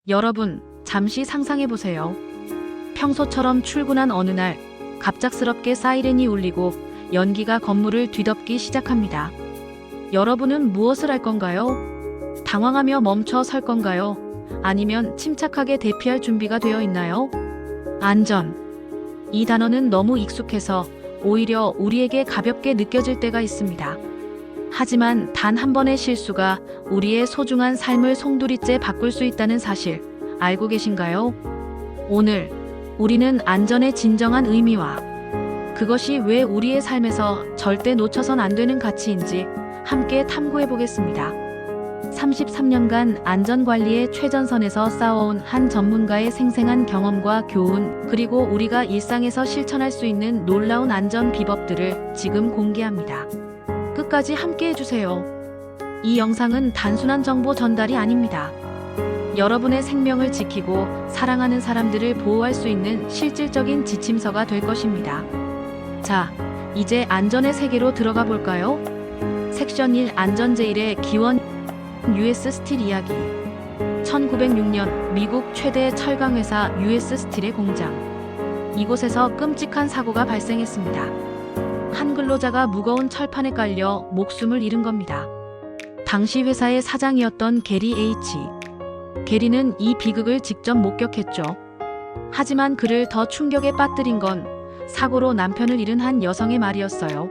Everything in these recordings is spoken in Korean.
여러분, 잠시 상상해보세요. 평소처럼 출근한 어느 날, 갑작스럽게 사이렌이 울리고 연기가 건물을 뒤덮기 시작합니다. 여러분은 무엇을 할 건가요? 당황하며 멈춰 설 건가요? 아니면 침착하게 대피할 준비가 되어 있나요? 안전. 이 단어는 너무 익숙해서 오히려 우리에게 가볍게 느껴질 때가 있습니다. 하지만 단 한 번의 실수가 우리의 소중한 삶을 송두리째 바꿀 수 있다는 사실 알고 계신가요? 오늘 우리는 안전의 진정한 의미와 그것이 왜 우리의 삶에서 절대 놓쳐선 안 되는 가치인지 함께 탐구해 보겠습니다. 33년간 안전관리의 최전선에서 싸워온 한 전문가의 생생한 경험과 교훈, 그리고 우리가 일상에서 실천할 수 있는 놀라운 안전 비법들을 지금 공개합니다. 끝까지 함께 해주세요. 이 영상은 단순한 정보 전달이 아닙니다. 여러분의 생명을 지키고 사랑하는 사람들을 보호할 수 있는 실질적인 지침서가 될 것입니다. 자, 이제 안전의 세계로 들어가 볼까요? 섹션 1 안전제일의 기원 US 스틸 이야기. 1906년 미국 최대 철강회사 US 스틸의 공장. 이곳에서 끔찍한 사고가 발생했습니다. 한 근로자가 무거운 철판에 깔려 목숨을 잃은 겁니다. 당시 회사의 사장이었던 게리 H. 게리는 이 비극을 직접 목격했죠. 하지만 그를 더 충격에 빠뜨린 건 사고로 남편을 잃은 한 여성의 말이었어요.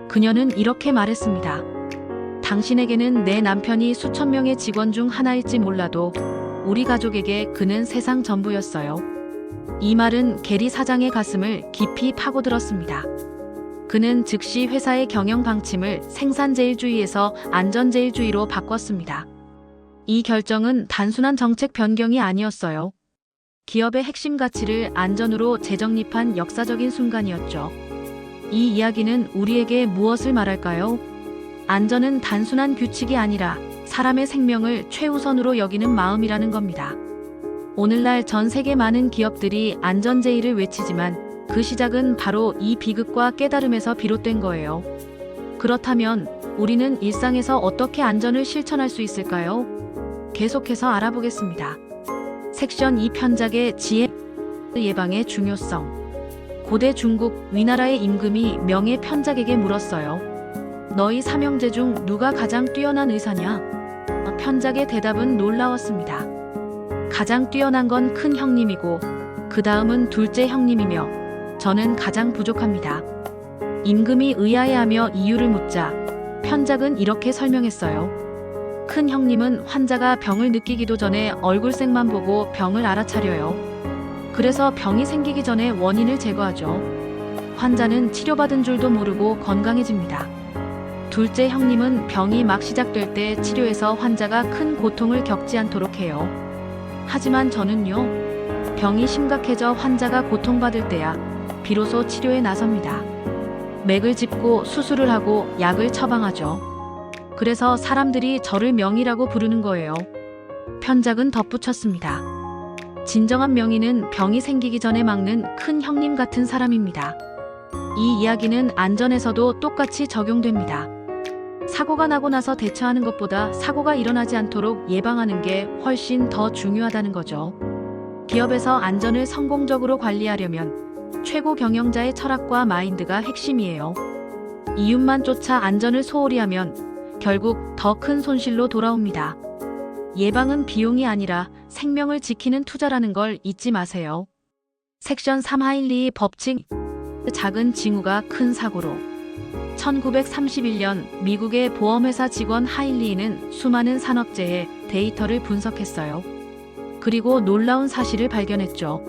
그녀는 이렇게 말했습니다. 당신에게는 내 남편이 수천 명의 직원 중 하나일지 몰라도 우리 가족에게 그는 세상 전부였어요. 이 말은 게리 사장의 가슴을 깊이 파고들었습니다. 그는 즉시 회사의 경영 방침을 생산제일주의에서 안전제일주의로 바꿨습니다. 이 결정은 단순한 정책 변경이 아니었어요. 기업의 핵심 가치를 안전으로 재정립한 역사적인 순간이었죠. 이 이야기는 우리에게 무엇을 말할까요? 안전은 단순한 규칙이 아니라 사람의 생명을 최우선으로 여기는 마음이라는 겁니다. 오늘날 전 세계 많은 기업들이 안전제의를 외치지만 그 시작은 바로 이 비극과 깨달음에서 비롯된 거예요. 그렇다면 우리는 일상에서 어떻게 안전을 실천할 수 있을까요? 계속해서 알아보겠습니다. 섹션 2 편작의 지혜 예방의 중요성. 고대 중국 위나라의 임금이 명예 편작에게 물었어요. 너희 삼형제 중 누가 가장 뛰어난 의사냐? 편작의 대답은 놀라웠습니다. 가장 뛰어난 건 큰 형님이고 그 다음은 둘째 형님이며 저는 가장 부족합니다. 임금이 의아해하며 이유를 묻자 편작은 이렇게 설명했어요. 큰 형님은 환자가 병을 느끼기도 전에 얼굴색만 보고 병을 알아차려요. 그래서 병이 생기기 전에 원인을 제거하죠. 환자는 치료받은 줄도 모르고 건강해집니다. 둘째 형님은 병이 막 시작될 때 치료해서 환자가 큰 고통을 겪지 않도록 해요. 하지만 저는요, 병이 심각해져 환자가 고통받을 때야 비로소 치료에 나섭니다. 맥을 짚고 수술을 하고 약을 처방하죠. 그래서 사람들이 저를 명의라고 부르는 거예요. 편작은 덧붙였습니다. 진정한 명의는 병이 생기기 전에 막는 큰 형님 같은 사람입니다. 이 이야기는 안전에서도 똑같이 적용됩니다. 사고가 나고 나서 대처하는 것보다 사고가 일어나지 않도록 예방하는 게 훨씬 더 중요하다는 거죠. 기업에서 안전을 성공적으로 관리하려면 최고 경영자의 철학과 마인드가 핵심이에요. 이윤만 쫓아 안전을 소홀히 하면 결국 더 큰 손실로 돌아옵니다. 예방은 비용이 아니라 생명을 지키는 투자라는 걸 잊지 마세요. 섹션 3 하일리의 법칙. 작은 징후가 큰 사고로. 1931년 미국의 보험회사 직원 하일리는 수많은 산업재해 데이터를 분석했어요. 그리고 놀라운 사실을 발견했죠.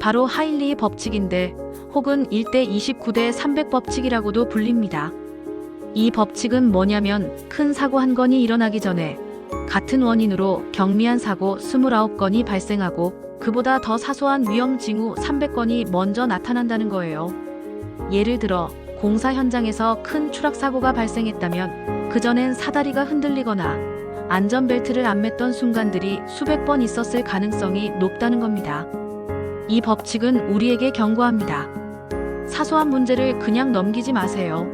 바로 하일리의 법칙인데 혹은 1:29 300 법칙이라고도 불립니다. 이 법칙은 뭐냐면 큰 사고 한 건이 일어나기 전에 같은 원인으로 경미한 사고 29건이 발생하고 그보다 더 사소한 위험 징후 300건이 먼저 나타난다는 거예요. 예를 들어 공사 현장에서 큰 추락 사고가 발생했다면 그전엔 사다리가 흔들리거나 안전벨트를 안 맸던 순간들이 수백 번 있었을 가능성이 높다는 겁니다. 이 법칙은 우리에게 경고합니다. 사소한 문제를 그냥 넘기지 마세요.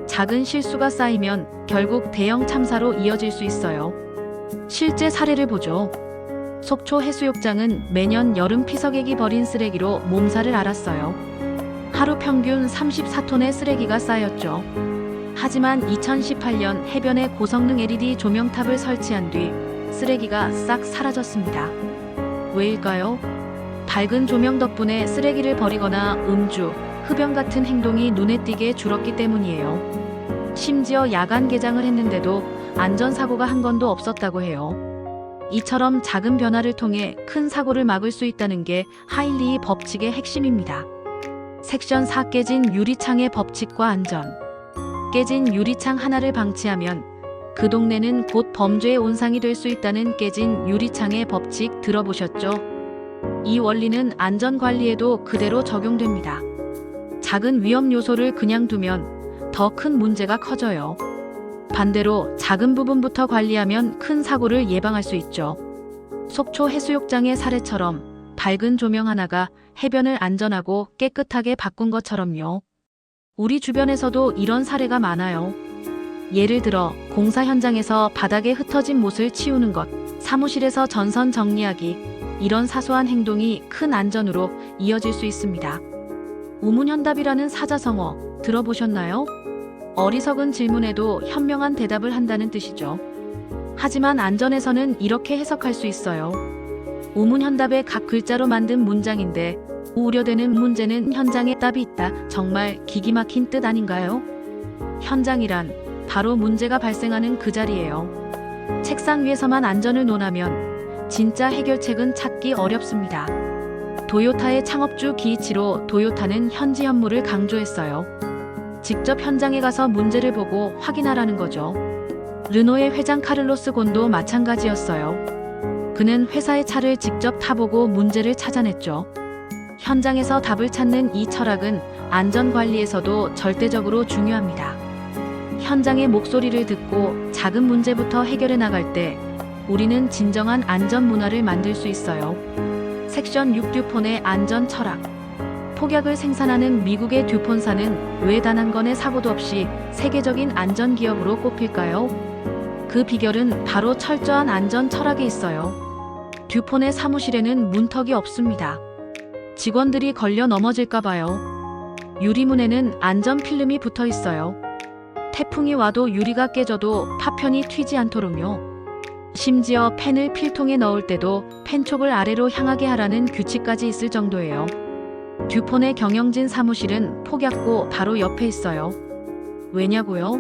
작은 실수가 쌓이면 결국 대형 참사로 이어질 수 있어요. 실제 사례를 보죠. 속초 해수욕장은 매년 여름 피서객이 버린 쓰레기로 몸살을 앓았어요. 하루 평균 34톤의 쓰레기가 쌓였죠. 하지만 2018년 해변에 고성능 LED 조명탑을 설치한 뒤 쓰레기가 싹 사라졌습니다. 왜일까요? 밝은 조명 덕분에 쓰레기를 버리거나 음주, 흡연 같은 행동이 눈에 띄게 줄었기 때문이에요. 심지어 야간 개장을 했는데도 안전사고가 한 건도 없었다고 해요. 이처럼 작은 변화를 통해 큰 사고를 막을 수 있다는 게 하일리의 법칙의 핵심입니다. 섹션 4 깨진 유리창의 법칙과 안전. 깨진 유리창 하나를 방치하면 그 동네는 곧 범죄의 온상이 될 수 있다는 깨진 유리창의 법칙 들어보셨죠? 이 원리는 안전관리에도 그대로 적용됩니다. 작은 위험 요소를 그냥 두면 더 큰 문제가 커져요. 반대로 작은 부분부터 관리하면 큰 사고를 예방할 수 있죠. 속초 해수욕장의 사례처럼 밝은 조명 하나가 해변을 안전하고 깨끗하게 바꾼 것처럼요. 우리 주변에서도 이런 사례가 많아요. 예를 들어 공사 현장에서 바닥에 흩어진 못을 치우는 것, 사무실에서 전선 정리하기, 이런 사소한 행동이 큰 안전으로 이어질 수 있습니다. 우문현답이라는 사자성어 들어보셨나요? 어리석은 질문에도 현명한 대답을 한다는 뜻이죠. 하지만 안전에서는 이렇게 해석할 수 있어요. 우문현답의 각 글자로 만든 문장인데 우려되는 문제는 현장에 답이 있다. 정말 기기 막힌 뜻 아닌가요? 현장이란 바로 문제가 발생하는 그 자리예요. 책상 위에서만 안전을 논하면 진짜 해결책은 찾기 어렵습니다. 도요타의 창업주 기이치로 도요타는 현지 현무를 강조했어요. 직접 현장에 가서 문제를 보고 확인하라는 거죠. 르노의 회장 카를로스 곤도 마찬가지였어요. 그는 회사의 차를 직접 타보고 문제를 찾아냈죠. 현장에서 답을 찾는 이 철학은 안전관리에서도 절대적으로 중요합니다. 현장의 목소리를 듣고 작은 문제부터 해결해 나갈 때 우리는 진정한 안전 문화를 만들 수 있어요. 섹션 6 듀폰의 안전 철학. 폭약을 생산하는 미국의 듀폰사는 왜 단 한 건의 사고도 없이 세계적인 안전 기업으로 꼽힐까요? 그 비결은 바로 철저한 안전 철학에 있어요. 듀폰의 사무실에는 문턱이 없습니다. 직원들이 걸려 넘어질까 봐요. 유리문에는 안전 필름이 붙어 있어요. 태풍이 와도 유리가 깨져도 파편이 튀지 않도록요. 심지어 펜을 필통에 넣을 때도 펜촉을 아래로 향하게 하라는 규칙까지 있을 정도예요. 듀폰의 경영진 사무실은 폭약고 바로 옆에 있어요. 왜냐고요?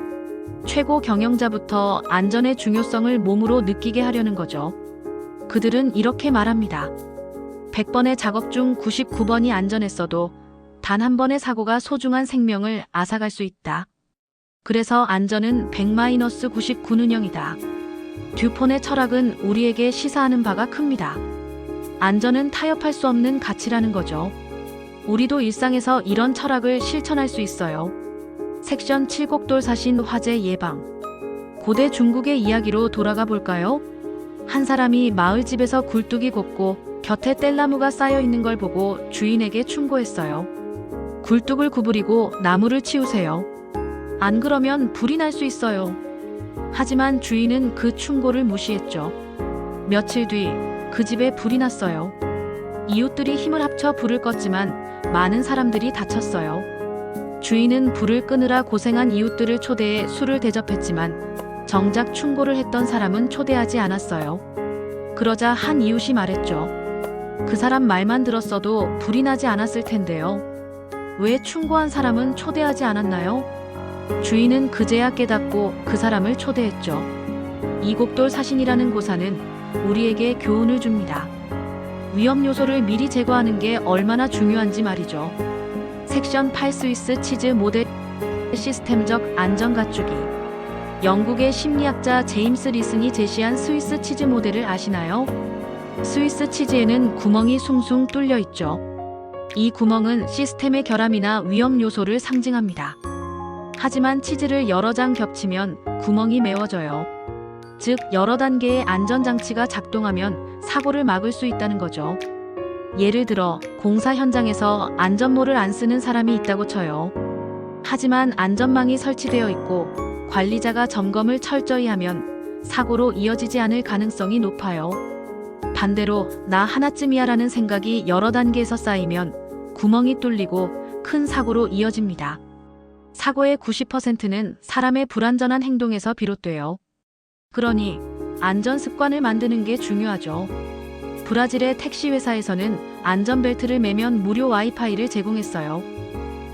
최고 경영자부터 안전의 중요성을 몸으로 느끼게 하려는 거죠. 그들은 이렇게 말합니다. 100번의 작업 중 99번이 안전했어도 단 한 번의 사고가 소중한 생명을 앗아갈 수 있다. 그래서 안전은 100-99는영이다. 듀폰의 철학은 우리에게 시사하는 바가 큽니다. 안전은 타협할 수 없는 가치라는 거죠. 우리도 일상에서 이런 철학을 실천할 수 있어요. 섹션 7 곡돌사신 화재 예방. 고대 중국의 이야기로 돌아가 볼까요? 한 사람이 마을집에서 굴뚝이 곱고 곁에 뗄나무가 쌓여 있는 걸 보고 주인에게 충고했어요. 굴뚝을 구부리고 나무를 치우세요. 안 그러면 불이 날 수 있어요. 하지만 주인은 그 충고를 무시했죠. 며칠 뒤 그 집에 불이 났어요. 이웃들이 힘을 합쳐 불을 껐지만 많은 사람들이 다쳤어요. 주인은 불을 끄느라 고생한 이웃들을 초대해 술을 대접했지만 정작 충고를 했던 사람은 초대하지 않았어요. 그러자 한 이웃이 말했죠. 그 사람 말만 들었어도 불이 나지 않았을 텐데요. 왜 충고한 사람은 초대하지 않았나요? 주인은 그제야 깨닫고 그 사람을 초대했죠. 이곡돌 사신이라는 고사는 우리에게 교훈을 줍니다. 위험 요소를 미리 제거하는 게 얼마나 중요한지 말이죠. 섹션 8 스위스 치즈 모델 시스템적 안전 갖추기. 영국의 심리학자 제임스 리슨이 제시한 스위스 치즈 모델을 아시나요? 스위스 치즈에는 구멍이 숭숭 뚫려 있죠. 이 구멍은 시스템의 결함이나 위험 요소를 상징합니다. 하지만 치즈를 여러 장 겹치면 구멍이 메워져요. 즉 여러 단계의 안전장치가 작동하면 사고를 막을 수 있다는 거죠. 예를 들어 공사 현장에서 안전모를 안 쓰는 사람이 있다고 쳐요. 하지만 안전망이 설치되어 있고 관리자가 점검을 철저히 하면 사고로 이어지지 않을 가능성이 높아요. 반대로 나 하나쯤이야라는 생각이 여러 단계에서 쌓이면 구멍이 뚫리고 큰 사고로 이어집니다. 사고의 90%는 사람의 불안전한 행동에서 비롯돼요. 그러니 안전 습관을 만드는 게 중요하죠. 브라질의 택시 회사에서는 안전벨트를 매면 무료 와이파이를 제공했어요.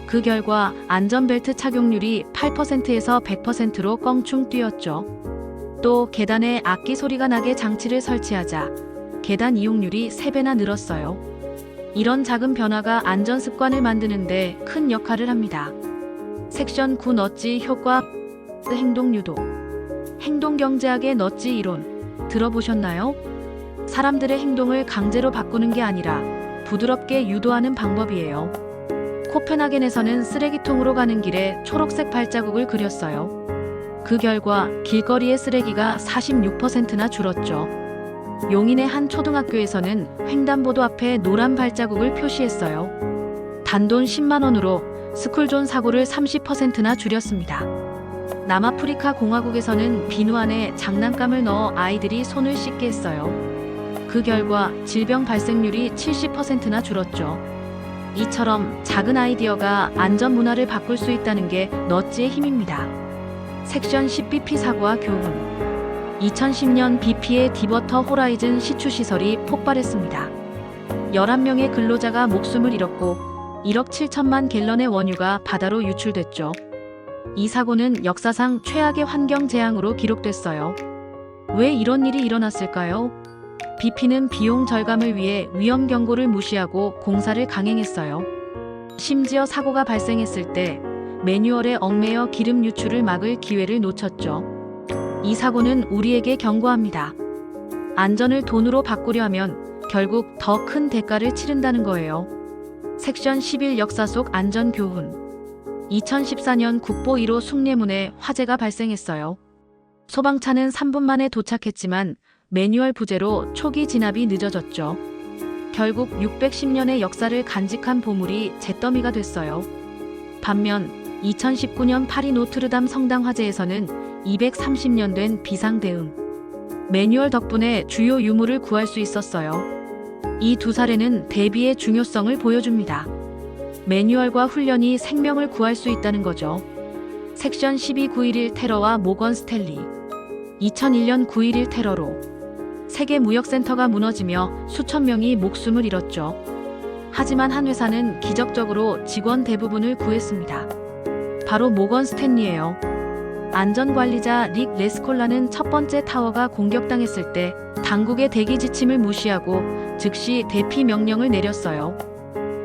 그 결과 안전벨트 착용률이 8%에서 100%로 껑충 뛰었죠. 또 계단에 악기 소리가 나게 장치를 설치하자 계단 이용률이 3배나 늘었어요. 이런 작은 변화가 안전 습관을 만드는데 큰 역할을 합니다. 섹션 9 넛지 효과 행동 유도. 행동 경제학의 넛지 이론 들어보셨나요? 사람들의 행동을 강제로 바꾸는 게 아니라 부드럽게 유도하는 방법이에요. 코펜하겐에서는 쓰레기통으로 가는 길에 초록색 발자국을 그렸어요. 그 결과 길거리의 쓰레기가 46%나 줄었죠. 용인의 한 초등학교에서는 횡단보도 앞에 노란 발자국을 표시했어요. 단돈 10만 원으로 스쿨존 사고를 30%나 줄였습니다. 남아프리카 공화국에서는 비누 안에 장난감을 넣어 아이들이 손을 씻게 했어요. 그 결과 질병 발생률이 70%나 줄었죠. 이처럼 작은 아이디어가 안전 문화를 바꿀 수 있다는 게 넛지의 힘입니다. 섹션 10 BP 사고와 교훈. 2010년 BP의 디버터 호라이즌 시추 시설이 폭발했습니다. 11명의 근로자가 목숨을 잃었고 1억 7천만 갤런의 원유가 바다로 유출됐죠. 이 사고는 역사상 최악의 환경 재앙으로 기록됐어요. 왜 이런 일이 일어났을까요? BP는 비용 절감을 위해 위험 경고를 무시하고 공사를 강행했어요. 심지어 사고가 발생했을 때 매뉴얼에 얽매여 기름 유출을 막을 기회를 놓쳤죠. 이 사고는 우리에게 경고합니다. 안전을 돈으로 바꾸려 하면 결국 더 큰 대가를 치른다는 거예요. 섹션 11 역사 속 안전 교훈. 2014년 국보 1호 숭례문에 화재가 발생했어요. 소방차는 3분 만에 도착했지만 매뉴얼 부재로 초기 진압이 늦어졌죠. 결국 610년의 역사를 간직한 보물이 잿더미가 됐어요. 반면 2019년 파리 노트르담 성당 화재에서는 230년 된 비상 대응. 매뉴얼 덕분에 주요 유물을 구할 수 있었어요. 이 두 사례는 대비의 중요성을 보여줍니다. 매뉴얼과 훈련이 생명을 구할 수 있다는 거죠. 섹션 12 9.11 테러와 모건 스탠리. 2001년 9.11 테러로 세계 무역센터가 무너지며 수천 명이 목숨을 잃었죠. 하지만 한 회사는 기적적으로 직원 대부분을 구했습니다. 바로 모건 스탠리예요. 안전관리자 릭 레스콜라는 첫 번째 타워가 공격당했을 때 당국의 대기 지침을 무시하고 즉시 대피 명령을 내렸어요.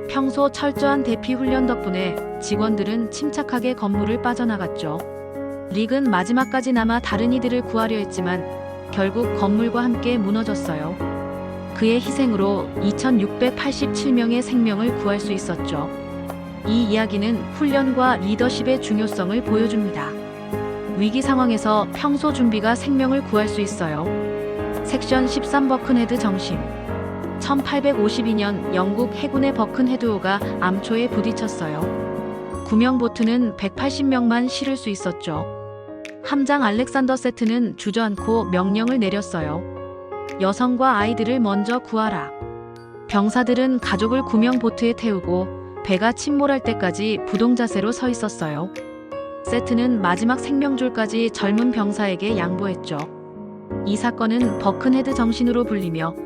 평소 철저한 대피 훈련 덕분에 직원들은 침착하게 건물을 빠져나갔죠. 릭은 마지막까지 남아 다른 이들을 구하려 했지만 결국 건물과 함께 무너졌어요. 그의 희생으로 2,687명의 생명을 구할 수 있었죠. 이 이야기는 훈련과 리더십의 중요성을 보여줍니다. 위기 상황에서 평소 준비가 생명을 구할 수 있어요. 섹션 13 버큰헤드 정신. 1852년 영국 해군의 버큰헤드호가 암초에 부딪혔어요. 구명 보트는 180명만 실을 수 있었죠. 함장 알렉산더 세트는 주저앉고 명령을 내렸어요. 여성과 아이들을 먼저 구하라. 병사들은 가족을 구명 보트에 태우고 배가 침몰할 때까지 부동자세로 서 있었어요. 세트는 마지막 생명줄까지 젊은 병사에게 양보했죠. 이 사건은 버큰헤드 정신으로 불리며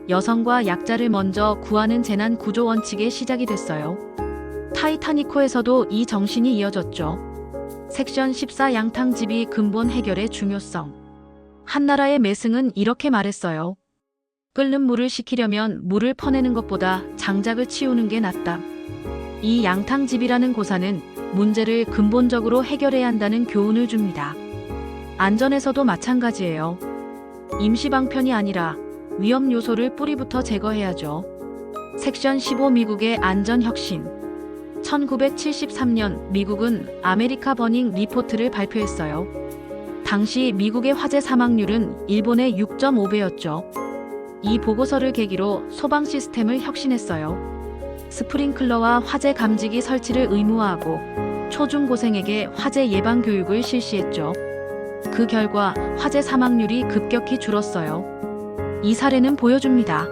여성과 약자를 먼저 구하는 재난 구조 원칙의 시작이 됐어요. 타이타닉호에서도 이 정신이 이어졌죠. 섹션 14 양탕지비 근본 해결의 중요성. 한 나라의 매승은 이렇게 말했어요. 끓는 물을 식히려면 물을 퍼내는 것보다 장작을 치우는 게 낫다. 이 양탕지비라는 고사는 문제를 근본적으로 해결해야 한다는 교훈을 줍니다. 안전에서도 마찬가지예요. 임시방편이 아니라 위험 요소를 뿌리부터 제거해야죠. 섹션 15 미국의 안전혁신. 1973년 미국은 아메리카 버닝 리포트를 발표했어요. 당시 미국의 화재 사망률은 일본의 6.5배였죠. 이 보고서를 계기로 소방 시스템을 혁신했어요. 스프링클러와 화재 감지기 설치를 의무화하고 초중고생에게 화재 예방 교육을 실시했죠. 그 결과 화재 사망률이 급격히 줄었어요. 이 사례는 보여줍니다.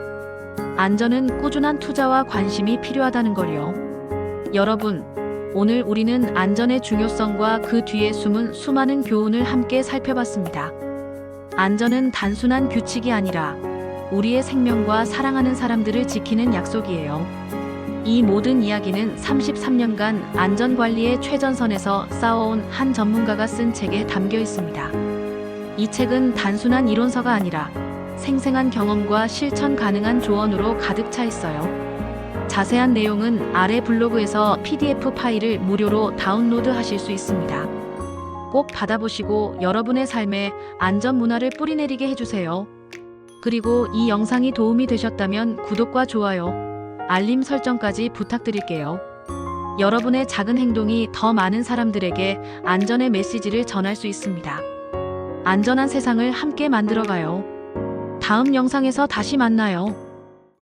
안전은 꾸준한 투자와 관심이 필요하다는 걸요. 여러분, 오늘 우리는 안전의 중요성과 그 뒤에 숨은 수많은 교훈을 함께 살펴봤습니다. 안전은 단순한 규칙이 아니라 우리의 생명과 사랑하는 사람들을 지키는 약속이에요. 이 모든 이야기는 33년간 안전관리의 최전선에서 싸워온 한 전문가가 쓴 책에 담겨 있습니다. 이 책은 단순한 이론서가 아니라 생생한 경험과 실천 가능한 조언으로 가득 차 있어요. 자세한 내용은 아래 블로그에서 PDF 파일을 무료로 다운로드 하실 수 있습니다. 꼭 받아보시고 여러분의 삶에 안전 문화를 뿌리내리게 해주세요. 그리고 이 영상이 도움이 되셨다면 구독과 좋아요, 알림 설정까지 부탁드릴게요. 여러분의 작은 행동이 더 많은 사람들에게 안전의 메시지를 전할 수 있습니다. 안전한 세상을 함께 만들어가요. 다음 영상에서 다시 만나요.